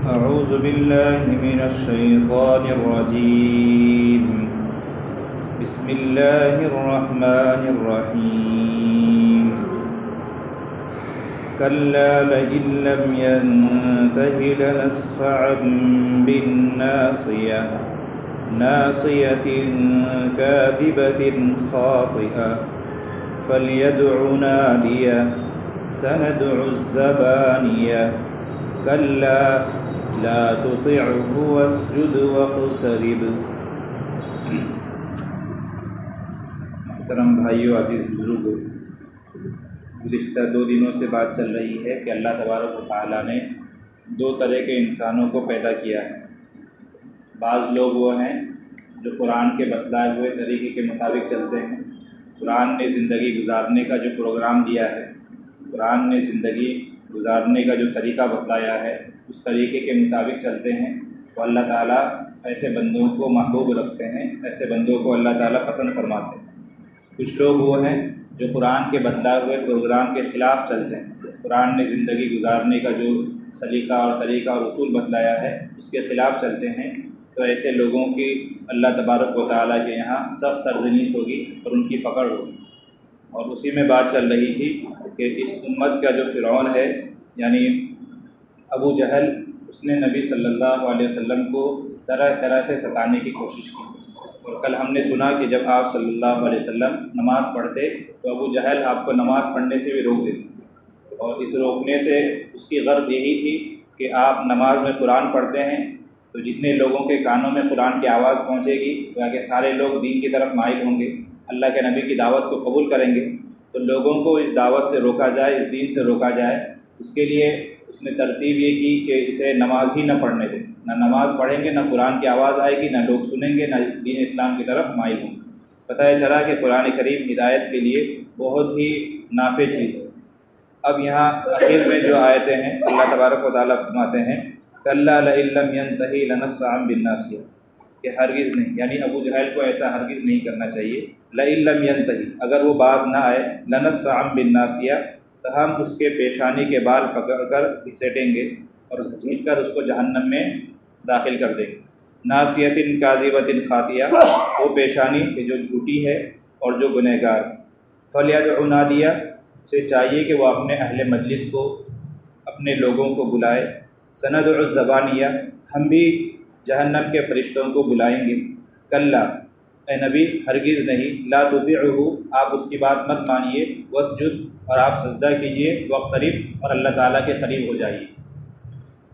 أعوذ بالله من الشيطان الرجيم. بسم الله الرحمن الرحيم. كلا لئن لم ينته لنسفعا بالناصية ناصية كاذبة خاطئة فليدع ناديه سندع الزبانية كلا لا تطعه واسجد واقترب. محترم بھائیو، عزیز بزرگوں، گزشتہ 2 دنوں سے بات چل رہی ہے کہ اللہ تبارک و تعالیٰ نے 2 طرح کے انسانوں کو پیدا کیا ہے. بعض لوگ وہ ہیں جو قرآن کے بتلائے ہوئے طریقے کے مطابق چلتے ہیں. قرآن نے زندگی گزارنے کا جو پروگرام دیا ہے، قرآن نے زندگی گزارنے کا جو طریقہ بتلایا ہے، اس طریقے کے مطابق چلتے ہیں. تو اللہ تعالیٰ ایسے بندوں کو محبوب رکھتے ہیں، ایسے بندوں کو اللہ تعالیٰ پسند فرماتے ہیں. کچھ لوگ وہ ہیں جو قرآن کے بتلائے ہوئے پروگرام کے خلاف چلتے ہیں. قرآن نے زندگی گزارنے کا جو سلیقہ اور طریقہ اور اصول بتلایا ہے، اس کے خلاف چلتے ہیں. تو ایسے لوگوں کی اللہ تبارک و تعالیٰ کے یہاں سخت سرزنش ہوگی اور ان کی پکڑ ہوگی. اور اسی میں بات چل رہی تھی کہ اس امت کا جو فرعون ہے، یعنی ابو جہل، اس نے نبی صلی اللہ علیہ وسلم کو طرح طرح سے ستانے کی کوشش کی. اور کل ہم نے سنا کہ جب آپ صلی اللہ علیہ وسلم نماز پڑھتے تو ابو جہل آپ کو نماز پڑھنے سے بھی روک دیتے. اور اس روکنے سے اس کی غرض یہی تھی کہ آپ نماز میں قرآن پڑھتے ہیں تو جتنے لوگوں کے کانوں میں قرآن کی آواز پہنچے گی تاکہ سارے لوگ دین کی طرف مائل ہوں گے، اللہ کے نبی کی دعوت کو قبول کریں گے. تو لوگوں کو اس دعوت سے روکا جائے، اس دین سے روکا جائے. اس کے لیے اس نے ترتیب یہ کی کہ اسے نماز ہی نہ پڑھنے دیں. نہ نماز پڑھیں گے، نہ قرآن کی آواز آئے گی، نہ لوگ سنیں گے، نہ دین اسلام کی طرف مائل ہوں گے. پتہ چلا کہ قرآن کریم ہدایت کے لیے بہت ہی نافع چیز ہے. اب یہاں آخر میں جو آیتیں ہیں، اللہ تبارک و تعالیٰ فرماتے ہیں کلا لئن لم ينتہی لنسفعا بالناصیہ، کہ ہرگز نہیں، یعنی ابو جہل کو ایسا ہرگز نہیں کرنا چاہیے. لئن لم ينتہی، اگر وہ باز نہ آئے، لنسفعا بالناصیہ، تو ہم اس کے پیشانی کے بال پکڑ کر گھسیٹیں گے اور گھسیٹ کر اس کو جہنم میں داخل کر دیں گے. ناصیۃ کاذبۃ خاطیہ، وہ پیشانی کہ جو جھوٹی ہے اور جو گنہگار. فلیدع نادیہ، اسے چاہیے کہ وہ اپنے اہل مجلس کو، اپنے لوگوں کو بلائے. سندع الزبانیہ، ہم بھی جہنم کے فرشتوں کو بلائیں گے. کلا، اے نبی ہرگز نہیں، لا تطیعہ، آپ اس کی بات مت مانیے. واسجد، اور آپ سجدہ کیجئے. واقترب، اور اللہ تعالیٰ کے قریب ہو جائیے.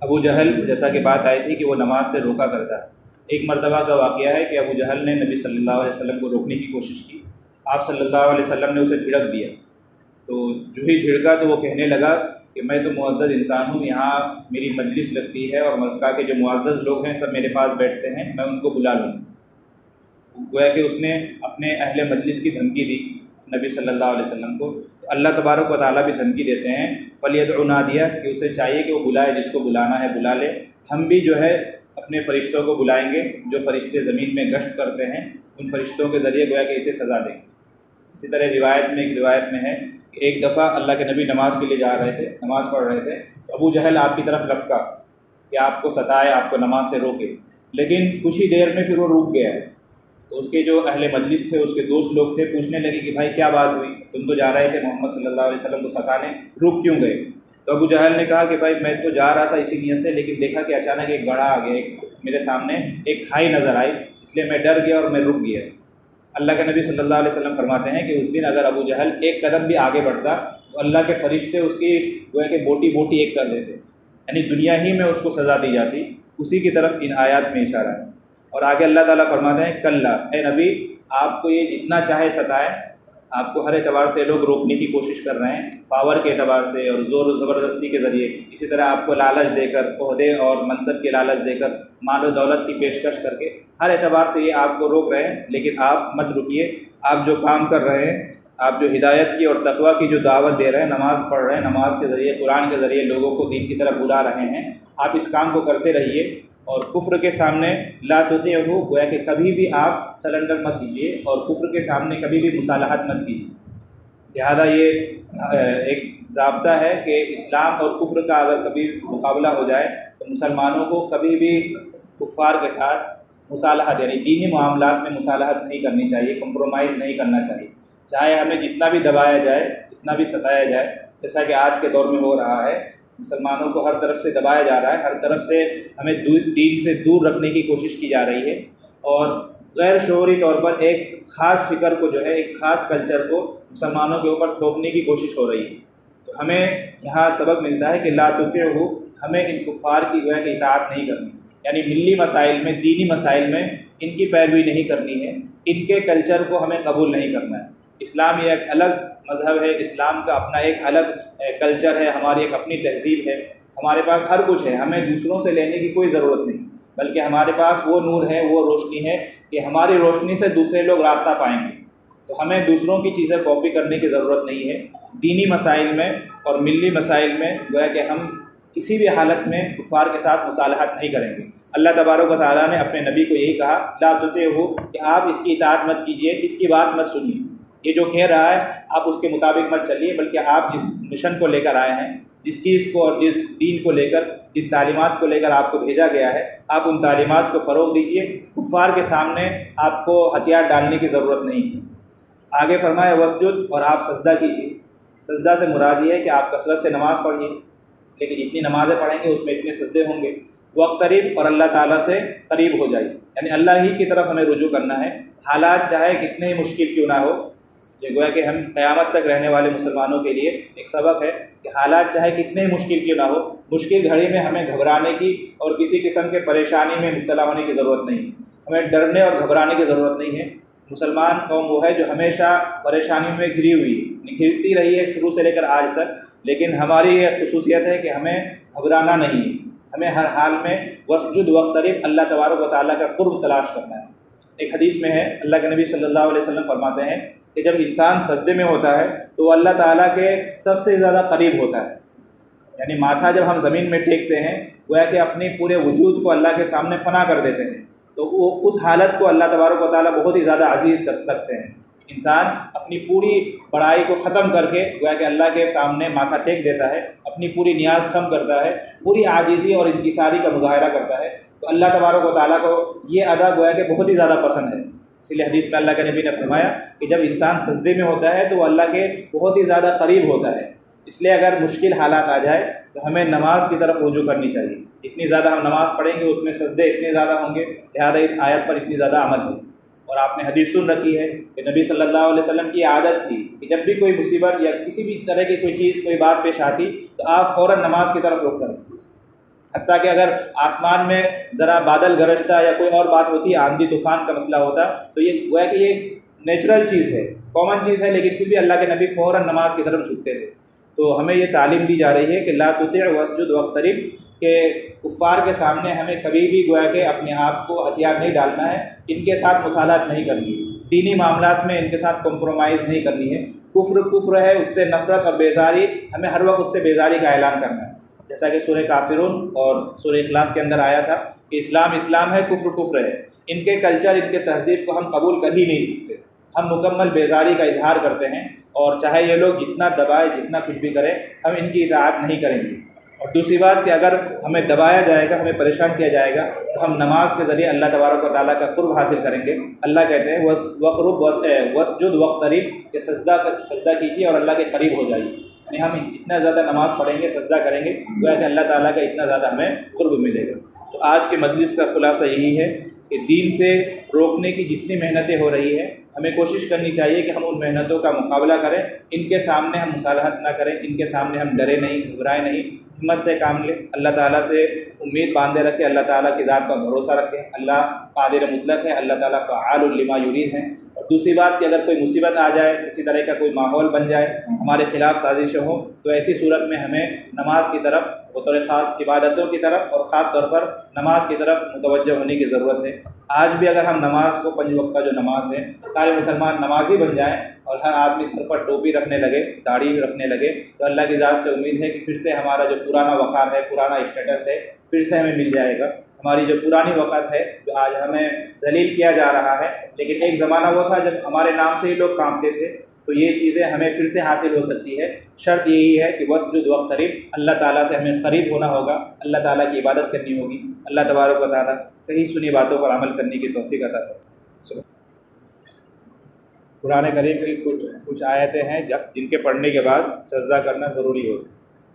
ابو جہل، جیسا کہ بات آئی تھی کہ وہ نماز سے روکا کرتا ہے. ایک مرتبہ کا واقعہ ہے کہ ابو جہل نے نبی صلی اللہ علیہ وسلم کو روکنے کی کوشش کی. آپ صلی اللہ علیہ وسلم نے اسے جھڑک دیا. تو جو ہی جھڑکا تو وہ کہنے لگا کہ میں تو معزز انسان ہوں، یہاں میری مجلس لگتی ہے اور مکہ کے جو معزز لوگ ہیں سب میرے پاس بیٹھتے ہیں، میں ان کو بلا لوں. گویا کہ اس نے اپنے اہل مجلس کی دھمکی دی نبی صلی اللہ علیہ وسلم کو. تو اللہ تبارک و تعالیٰ بھی دھمکی دیتے ہیں فلیدع نادیہ، کہ اسے چاہیے کہ وہ بلائے، جس کو بلانا ہے بلا لے. ہم بھی جو ہے اپنے فرشتوں کو بلائیں گے، جو فرشتے زمین میں گشت کرتے ہیں، ان فرشتوں کے ذریعے گویا کہ اسے سزا دیں گے. اسی طرح ایک روایت میں ہے کہ ایک دفعہ اللہ کے نبی نماز کے لیے جا رہے تھے، نماز پڑھ رہے تھے، تو ابو جہل آپ کی طرف لپکا کہ آپ کو ستائے، آپ کو نماز سے روکے. لیکن کچھ ہی دیر میں پھر وہ رک گیا. تو اس کے جو اہل مجلس تھے، اس کے دوست لوگ تھے، پوچھنے لگے کہ بھائی کیا بات ہوئی، تم تو جا رہے تھے محمد صلی اللہ علیہ وسلم کو ستانے، رک کیوں گئے؟ تو ابو جہل نے کہا کہ بھائی میں تو جا رہا تھا اسی نیت سے، لیکن دیکھا کہ اچانک ایک گڑھا آ گیا، میرے سامنے ایک کھائی نظر آئی، اس لیے میں ڈر گیا اور میں رک گیا. اللہ کے نبی صلی اللہ علیہ وسلم فرماتے ہیں کہ اس دن اگر ابو جہل ایک قدم بھی آگے بڑھتا تو اللہ کے فرشتے اس کی گویا کہ بوٹی بوٹی ایک کر دیتے، یعنی دنیا ہی میں اس کو سزا دی جاتی. اسی کی طرف ان آیات میں اشارہ ہے. اور آگے اللہ تعالیٰ فرماتے ہیں کلا، اے نبی آپ کو یہ جتنا چاہے ستائے، آپ کو ہر اعتبار سے لوگ روکنے کی کوشش کر رہے ہیں، پاور کے اعتبار سے اور زور و زبردستی کے ذریعے. اسی طرح آپ کو لالچ دے کر، عہدے اور منصب کے لالچ دے کر، مال و دولت کی پیشکش کر کے، ہر اعتبار سے یہ آپ کو روک رہے ہیں. لیکن آپ مت رکیے. آپ جو کام کر رہے ہیں، آپ جو ہدایت کی اور تقویٰ کی جو دعوت دے رہے ہیں، نماز پڑھ رہے ہیں، نماز کے ذریعے، قرآن کے ذریعے لوگوں کو دین کی طرف بلا رہے ہیں، آپ اس کام کو کرتے رہیے. اور کفر کے سامنے لا تطیعہ، گویا کہ کبھی بھی آپ سرنڈر مت کیجیے اور کفر کے سامنے کبھی بھی مصالحت مت کیجیے. لہذا یہ ایک ضابطہ ہے کہ اسلام اور کفر کا اگر کبھی مقابلہ ہو جائے تو تو مسلمانوں کو کبھی بھی کفار کے ساتھ مصالحت یعنی دینی معاملات میں مصالحت نہیں کرنی چاہیے، کمپرومائز نہیں کرنا چاہیے، چاہے ہمیں جتنا بھی دبایا جائے، جتنا بھی ستایا جائے، جیسا کہ آج کے دور میں ہو رہا ہے۔ مسلمانوں کو ہر طرف سے دبایا جا رہا ہے، ہر طرف سے ہمیں دین سے دور رکھنے کی کوشش کی جا رہی ہے، اور غیر شعوری طور پر ایک خاص فکر کو جو ہے، ایک خاص کلچر کو مسلمانوں کے اوپر تھوپنے کی کوشش ہو رہی ہے۔ تو ہمیں یہاں سبق ملتا ہے کہ لا تطیعوا، ہمیں ان کفار کی جو ہے کہ اطاعت نہیں کرنی، یعنی ملی مسائل میں، دینی مسائل میں ان کی پیروی نہیں کرنی ہے، ان کے کلچر کو ہمیں قبول نہیں کرنا ہے۔ اسلام یہ ایک الگ مذہب ہے، اسلام کا اپنا ایک الگ کلچر ہے، ہماری ایک اپنی تہذیب ہے، ہمارے پاس ہر کچھ ہے، ہمیں دوسروں سے لینے کی کوئی ضرورت نہیں، بلکہ ہمارے پاس وہ نور ہے، وہ روشنی ہے کہ ہماری روشنی سے دوسرے لوگ راستہ پائیں گے۔ تو ہمیں دوسروں کی چیزیں کاپی کرنے کی ضرورت نہیں ہے۔ دینی مسائل میں اور ملی مسائل میں گویا کہ ہم کسی بھی حالت میں کفار کے ساتھ مصالحت نہیں کریں گے۔ اللہ تبارک و تعالیٰ نے اپنے نبی کو یہی کہا، لا تطیعوا، کہ آپ اس کی اطاعت مت کیجیے، اس کی بات مت سنیے، یہ جو کہہ رہا ہے آپ اس کے مطابق مت چلیے، بلکہ آپ جس مشن کو لے کر آئے ہیں، جس چیز کو اور جس دین کو لے کر، جن تعلیمات کو لے کر آپ کو بھیجا گیا ہے، آپ ان تعلیمات کو فروغ دیجیے۔ کفار کے سامنے آپ کو ہتھیار ڈالنے کی ضرورت نہیں ہے۔ آگے فرمایا وسجد، اور آپ سجدہ کیجیے۔ سجدہ سے مراد یہ ہے کہ آپ کثرت سے نماز پڑھیے، اس لیے کہ جتنی نمازیں پڑھیں گے اس میں اتنے سجدے ہوں گے۔ واقترب، اور اللہ تعالیٰ سے قریب ہو جائیے، یعنی اللہ ہی کی طرف ہمیں رجوع کرنا ہے، حالات چاہے کتنے ہی مشکل کیوں نہ ہو۔ یہ گویا کہ ہم قیامت تک رہنے والے مسلمانوں کے لیے ایک سبق ہے کہ حالات چاہے کتنے ہی مشکل کیوں نہ ہو، مشکل گھڑی میں ہمیں گھبرانے کی اور کسی قسم کے پریشانی میں مبتلا ہونے کی ضرورت نہیں ہے، ہمیں ڈرنے اور گھبرانے کی ضرورت نہیں ہے۔ مسلمان قوم وہ ہے جو ہمیشہ پریشانیوں میں گھری ہوئی ہے، گھرتی رہی ہے شروع سے لے کر آج تک، لیکن ہماری یہ خصوصیت ہے کہ ہمیں گھبرانا نہیں ہے، ہمیں ہر حال میں وسجد واقترب، اللہ تبارک و تعالیٰ کا قرب تلاش کرنا ہے۔ ایک حدیث میں ہے، اللہ کے نبی صلی اللہ علیہ وسلم فرماتے ہیں کہ جب انسان سجدے میں ہوتا ہے تو وہ اللہ تعالیٰ کے سب سے زیادہ قریب ہوتا ہے، یعنی ماتھا جب ہم زمین میں ٹیکتے ہیں گویا کہ اپنے پورے وجود کو اللہ کے سامنے فنا کر دیتے ہیں، تو وہ اس حالت کو اللہ تبارک و تعالیٰ بہت ہی زیادہ عزیز رکھتے ہیں۔ انسان اپنی پوری بڑائی کو ختم کر کے گویا کہ اللہ کے سامنے ماتھا ٹیک دیتا ہے، اپنی پوری نیاز خم کرتا ہے، پوری عاجزی اور انکساری کا مظاہرہ کرتا ہے، تو اللہ تبارک و تعالیٰ کو یہ ادا گویا کہ بہت ہی زیادہ پسند ہے۔ اس لیے حدیث میں اللہ کے نبی نے فرمایا کہ جب انسان سجدے میں ہوتا ہے تو وہ اللہ کے بہت ہی زیادہ قریب ہوتا ہے۔ اس لیے اگر مشکل حالات آ جائے تو ہمیں نماز کی طرف رجوع کرنی چاہیے، جتنی زیادہ ہم نماز پڑھیں گے اس میں سجدے اتنے زیادہ ہوں گے، لہذا اس آیت پر اتنی زیادہ عمل ہو۔ اور آپ نے حدیث سن رکھی ہے کہ نبی صلی اللہ علیہ وسلم کی عادت تھی کہ جب بھی کوئی مصیبت یا کسی بھی طرح کی کوئی چیز، کوئی بات پیش آتی تو آپ فوراً نماز کی طرف رخ کریں، حتیٰ کہ اگر آسمان میں ذرا بادل گرجتا یا کوئی اور بات ہوتی، آندھی طوفان کا مسئلہ ہوتا، تو یہ گویا کہ یہ نیچرل چیز ہے، کامن چیز ہے، لیکن پھر بھی اللہ کے نبی فوراً نماز کی طرف جھکتے تھے۔ تو ہمیں یہ تعلیم دی جا رہی ہے کہ لا تطع واسجد واقترب، کہ کفار کے سامنے ہمیں کبھی بھی گویا کہ اپنے آپ کو ہتھیار نہیں ڈالنا ہے، ان کے ساتھ مصالحت نہیں کرنی ہے، دینی معاملات میں ان کے ساتھ کمپرومائز نہیں کرنی ہے۔ کفر ہے، اس سے نفرت اور بیزاری، ہمیں ہر وقت اس سے بیزاری کا اعلان کرنا ہے، جیسا کہ سورہ کافرون اور سورہ اخلاص کے اندر آیا تھا کہ اسلام اسلام ہے، کفر ہے۔ ان کے کلچر، ان کے تہذیب کو ہم قبول کر ہی نہیں سکتے، ہم مکمل بیزاری کا اظہار کرتے ہیں، اور چاہے یہ لوگ جتنا دبائے، جتنا کچھ بھی کریں، ہم ان کی اطاعت نہیں کریں گے۔ اور دوسری بات کہ اگر ہمیں دبایا جائے گا، ہمیں پریشان کیا جائے گا، تو ہم نماز کے ذریعے اللہ تبارک و تعالیٰ کا قرب حاصل کریں گے۔ اللہ کہتے ہیں وقرب وسجد واقترب، کہ سجدہ کیجیے اور اللہ کے قریب ہو جائیے، یعنی ہم جتنا زیادہ نماز پڑھیں گے، سجدہ کریں گے، گویا کہ اللہ تعالیٰ کا اتنا زیادہ ہمیں قرب ملے گا۔ تو آج کے مجلس کا خلاصہ یہی ہے کہ دین سے روکنے کی جتنی محنتیں ہو رہی ہیں، ہمیں کوشش کرنی چاہیے کہ ہم ان محنتوں کا مقابلہ کریں، ان کے سامنے ہم مصالحت نہ کریں، ان کے سامنے ہم ڈرے نہیں، گھبرائے نہیں، ہمت سے کام لیں، اللہ تعالیٰ سے امید باندھے رکھیں، اللہ تعالیٰ کی ذات پر بھروسہ رکھیں۔ اللہ قادر مطلق ہے، اللہ تعالیٰ فعال لما یرید ہیں۔ اور دوسری بات کہ اگر کوئی مصیبت آ جائے، کسی طرح کا کوئی ماحول بن جائے، ہمارے خلاف سازشیں ہوں، تو ایسی صورت میں ہمیں نماز کی طرف، بطور خاص عبادتوں کی طرف اور خاص طور پر نماز کی طرف متوجہ ہونے کی ضرورت ہے۔ آج بھی اگر ہم نماز کو، 5 وقت کا جو نماز ہے، سارے مسلمان نمازی بن جائیں اور ہر آدمی سر پر ٹوپی رکھنے لگے، داڑھی بھی رکھنے لگے، تو اللہ کی ذات سے امید ہے کہ پھر سے ہمارا جو پرانا وقار ہے، پرانا اسٹیٹس ہے، پھر سے ہمیں مل جائے گا۔ ہماری جو پرانی وقت ہے، جو آج ہمیں ذلیل کیا جا رہا ہے، لیکن ایک زمانہ وہ تھا جب ہمارے نام سے ہی لوگ کانپتے تھے، تو یہ چیزیں ہمیں پھر سے حاصل ہو سکتی ہے۔ شرط یہی ہے کہ واسجد واقترب، اللہ تعالیٰ سے ہمیں قریب ہونا ہوگا، اللہ تعالیٰ کی عبادت کرنی ہوگی، اللہ تبارک و تعالیٰ کہیں سنی باتوں پر عمل کرنے کی توفیق عطا فرمائے۔ قرآن کریم کی کچھ آیتیں ہیں جن کے پڑھنے کے بعد سجدہ کرنا ضروری ہوگا۔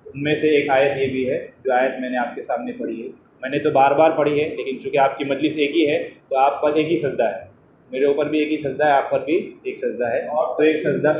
ان میں سے ایک آیت یہ بھی ہے جو آیت میں نے آپ کے سامنے پڑھی ہے، میں نے تو بار بار پڑھی ہے لیکن چونکہ آپ کی مجلس ایک ہی ہے تو آپ پر ایک ہی سجدہ ہے، میرے اوپر بھی ایک ہی سجدہ ہے، آپ پر بھی ایک سجدہ ہے، تو ایک سجدہ